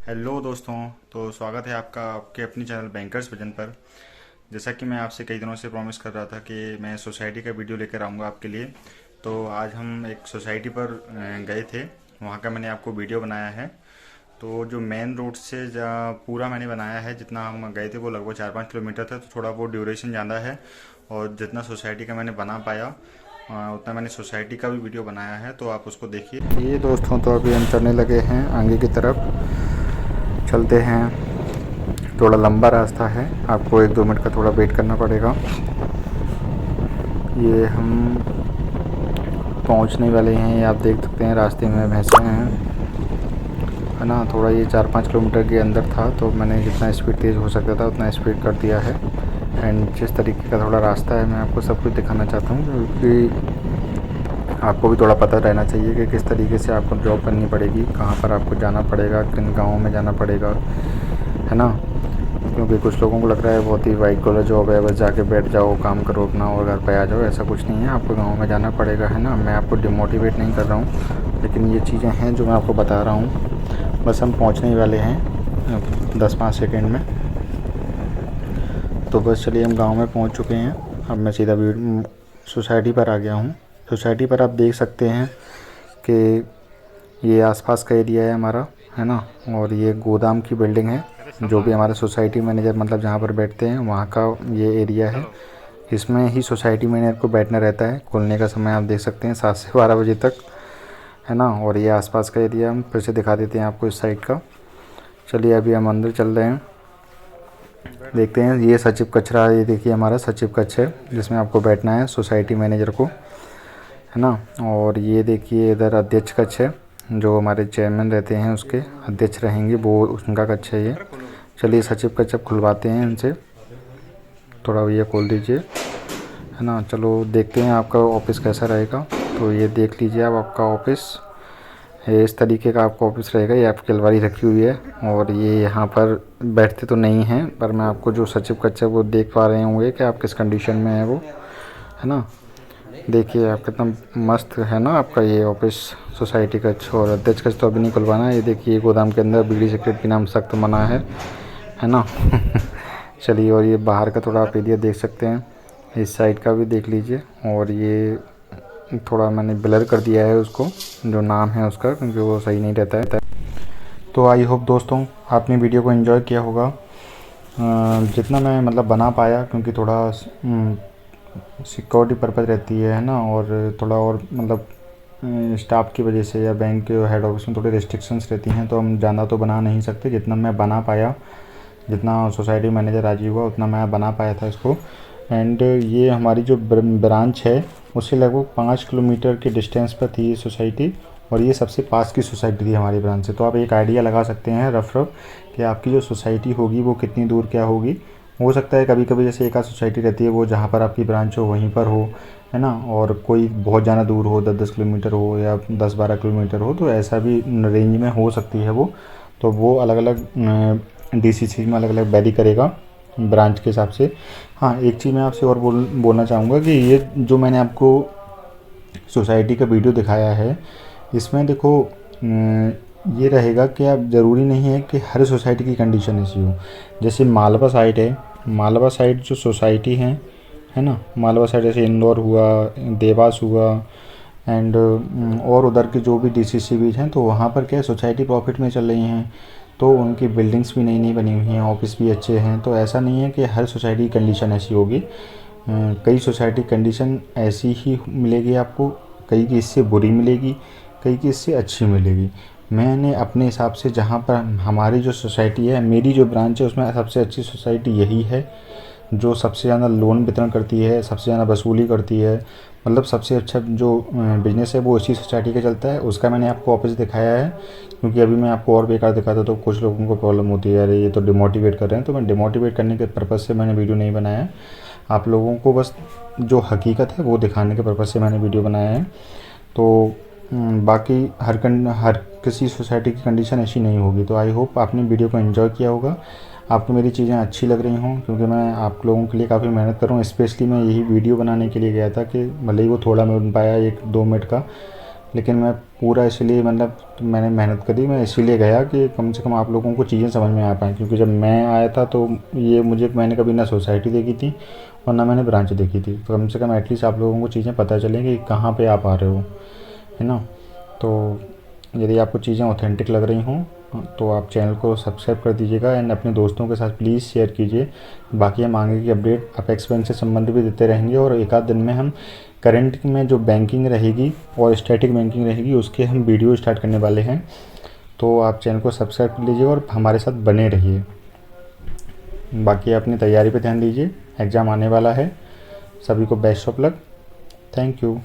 Hello दोस्तों। तो स्वागत है आपका आपके अपनी चैनल बैंकर्स विजन पर। जैसा कि मैं आपसे कई दिनों से प्रॉमिस कर रहा था कि मैं सोसाइटी का वीडियो लेकर आऊँगा आपके लिए, तो आज हम एक सोसाइटी पर गए थे। वहाँ का मैंने आपको वीडियो बनाया है। तो जो मेन रोड से पूरा मैंने बनाया है, जितना हम गए थे वो लगभग 4-5 किलोमीटर था, तो थोड़ा वो ड्यूरेशन ज़्यादा है। और जितना सोसाइटी का मैंने बना पाया उतना मैंने सोसाइटी का भी वीडियो बनाया है, तो आप उसको देखिए। ये दोस्तों, तो अभी हम चलने लगे हैं आगे की तरफ। चलते हैं, थोड़ा लंबा रास्ता है, आपको 1-2 मिनट का थोड़ा वेट करना पड़ेगा। ये हम पहुंचने वाले हैं, ये आप देख सकते हैं रास्ते में भैंसें हैं, है ना। थोड़ा ये 4-5 किलोमीटर के अंदर था, तो मैंने जितना स्पीड तेज़ हो सकता था उतना स्पीड कर दिया है। एंड जिस तरीके का थोड़ा रास्ता है, मैं आपको सब कुछ दिखाना चाहता हूँ, क्योंकि आपको भी थोड़ा पता रहना चाहिए कि किस तरीके से आपको जॉब करनी पड़ेगी, कहाँ पर आपको जाना पड़ेगा, किन गाँव में जाना पड़ेगा, है ना। क्योंकि कुछ लोगों को लग रहा है बहुत ही वाइट कॉलर जॉब है, बस जाके बैठ जाओ, काम करो अपना और घर पे आ जाओ। ऐसा कुछ नहीं है, आपको गांव में जाना पड़ेगा, है ना। मैं आपको डिमोटिवेट नहीं कर रहा हूँ, लेकिन ये चीज़ें हैं जो मैं आपको बता रहा हूँ। बस हम पहुँचने ही वाले हैं 10-5 सेकेंड में। तो बस चलिए, हम गाँव में पहुँच चुके हैं। अब मैं सीधा सोसाइटी पर आ गया हूँ। सोसाइटी पर आप देख सकते हैं कि ये आसपास का एरिया है हमारा, है ना। और ये गोदाम की बिल्डिंग है, जो भी हमारे सोसाइटी मैनेजर मतलब जहाँ पर बैठते हैं वहाँ का ये एरिया है। इसमें ही सोसाइटी मैनेजर को बैठना रहता है। खुलने का समय आप देख सकते हैं 7 से 12 बजे तक, है ना। और ये आसपास का एरिया हम फिर से दिखा देते हैं आपको इस साइड का। चलिए, अभी हम अंदर चल रहे हैं, देखते हैं। ये सचिव कक्ष, ये देखिए हमारा सचिव कक्ष है, जिसमें आपको बैठना है सोसाइटी मैनेजर को, है ना। और ये देखिए इधर अध्यक्ष कक्ष है, जो हमारे चेयरमैन रहते हैं उसके अध्यक्ष रहेंगे, वो उनका कक्ष है ये। चलिए, सचिव कक्ष अब खुलवाते हैं इनसे, थोड़ा ये खोल दीजिए, है ना। चलो देखते हैं आपका ऑफिस कैसा रहेगा। तो ये देख लीजिए आप, आपका ऑफिस इस तरीके का आपका ऑफिस रहेगा। ये आपकी अलमारी रखी हुई है, और ये यहाँ पर बैठते तो नहीं हैं, पर मैं आपको जो सचिव कक्ष है वो देख पा रहे होंगे कि आप किस कंडीशन में है वो, है ना। देखिए आप, कितना मस्त है ना आपका ये ऑफिस सोसाइटी कक्ष। और अध्यक्ष कक्ष तो अभी नहीं खुलवाना है। ये देखिए गोदाम के अंदर बीड़ी सिगरेट पीना सख्त मना है ना। चलिए, और ये बाहर का थोड़ा आप एरिया देख सकते हैं, इस साइड का भी देख लीजिए। और ये थोड़ा मैंने ब्लर कर दिया है उसको, जो नाम है उसका, क्योंकि वो सही नहीं रहता है। तो आई होप दोस्तों आपने वीडियो को एंजॉय किया होगा। जितना मैं मतलब बना पाया, क्योंकि थोड़ा सिक्योरिटी पर्पज़ रहती है ना। और थोड़ा और मतलब स्टाफ की वजह से या बैंक के हेड ऑफिस में थोड़ी रिस्ट्रिक्शंस रहती हैं, तो हम ज़्यादा तो बना नहीं सकते। जितना मैं बना पाया, जितना सोसाइटी मैनेजर राजी हुआ उतना मैं बना पाया था इसको। एंड ये हमारी जो ब्रांच है उससे लगभग 5 किलोमीटर के डिस्टेंस पर थी ये सोसाइटी, और ये सबसे पास की सोसाइटी थी हमारी ब्रांच से। तो आप एक आइडिया लगा सकते हैं रफ कि आपकी जो सोसाइटी होगी वो कितनी दूर क्या होगी। हो सकता है कभी कभी जैसे एक आध सोसाइटी रहती है वो जहाँ पर आपकी ब्रांच हो वहीं पर हो, है ना। और कोई बहुत ज़्यादा दूर हो, 10-10 किलोमीटर हो या 10-12 किलोमीटर हो, तो ऐसा भी रेंज में हो सकती है वो। तो वो अलग अलग डीसीसी में अलग अलग वैरी करेगा ब्रांच के हिसाब से। हाँ, एक चीज़ मैं आपसे और बोलना चाहूँगा कि ये जो मैंने आपको सोसाइटी का वीडियो दिखाया है, इसमें देखो ये रहेगा कि अब ज़रूरी नहीं है कि हर सोसाइटी की कंडीशन ऐसी हो। जैसे मालवा साइड है, मालवा साइड जो सोसाइटी है ना, मालवा साइड जैसे इंदौर हुआ, देवास हुआ, एंड और उधर के जो भी डीसीसी बीच हैं, तो वहाँ पर क्या है, सोसाइटी प्रॉफिट में चल रही हैं, तो उनकी बिल्डिंग्स भी नई नई बनी हुई हैं, ऑफिस भी अच्छे हैं। तो ऐसा नहीं है कि हर सोसाइटी की कंडीशन ऐसी होगी। कई सोसाइटी कंडीशन ऐसी ही मिलेगी आपको, कई की इससे बुरी मिलेगी, कई की इससे अच्छी मिलेगी। मैंने अपने हिसाब से, जहाँ पर हमारी जो सोसाइटी है, मेरी जो ब्रांच है, उसमें सबसे अच्छी सोसाइटी यही है, जो सबसे ज़्यादा लोन वितरण करती है, सबसे ज़्यादा वसूली करती है। मतलब सबसे अच्छा जो बिज़नेस है वो इसी सोसाइटी का चलता है। उसका मैंने आपको ऑफिस दिखाया है, क्योंकि अभी मैं आपको और बेकार दिखाता तो कुछ लोगों को प्रॉब्लम होती है, अरे ये तो डिमोटिवेट कर रहे हैं। तो मैं डिमोटिवेट करने के पर्पज़ से मैंने वीडियो नहीं बनाया। आप लोगों को बस जो हकीकत है वो दिखाने के पर्पज़ से मैंने वीडियो बनाया है। तो बाकी हर किसी सोसाइटी की कंडीशन ऐसी नहीं होगी। तो आई होप आपने वीडियो को एंजॉय किया होगा, आपको मेरी चीज़ें अच्छी लग रही हों, क्योंकि मैं आप लोगों के लिए काफ़ी मेहनत कर रहा हूँ। स्पेशली मैं यही वीडियो बनाने के लिए गया था कि भले ही वो थोड़ा मैं बन पाया 1-2 मिनट का, लेकिन मैं पूरा इसलिए मतलब मैंने मेहनत करी, मैं इसीलिए गया कि कम से कम आप लोगों को चीज़ें समझ में आ पाएँ, क्योंकि जब मैं आया था तो ये मैंने कभी ना सोसाइटी देखी थी और ना मैंने ब्रांच देखी थी, तो कम से कम एटलीस्ट आप लोगों को चीज़ें पता चलें कि कहाँ पे आप आ रहे हो, है ना। तो यदि आपको चीज़ें ऑथेंटिक लग रही हों तो आप चैनल को सब्सक्राइब कर दीजिएगा एंड अपने दोस्तों के साथ प्लीज़ शेयर कीजिए। बाकी हम आगे की अपडेट अपेक्स बैंक से संबंधित भी देते रहेंगे, और एक आध दिन में हम करंट में जो बैंकिंग रहेगी और स्टैटिक बैंकिंग रहेगी उसके हम वीडियो स्टार्ट करने वाले हैं। तो आप चैनल को सब्सक्राइब कर लीजिए और हमारे साथ बने रहिए। बाकी अपनी तैयारी पे ध्यान दीजिए, एग्ज़ाम आने वाला है। सभी को best of luck. Thank you.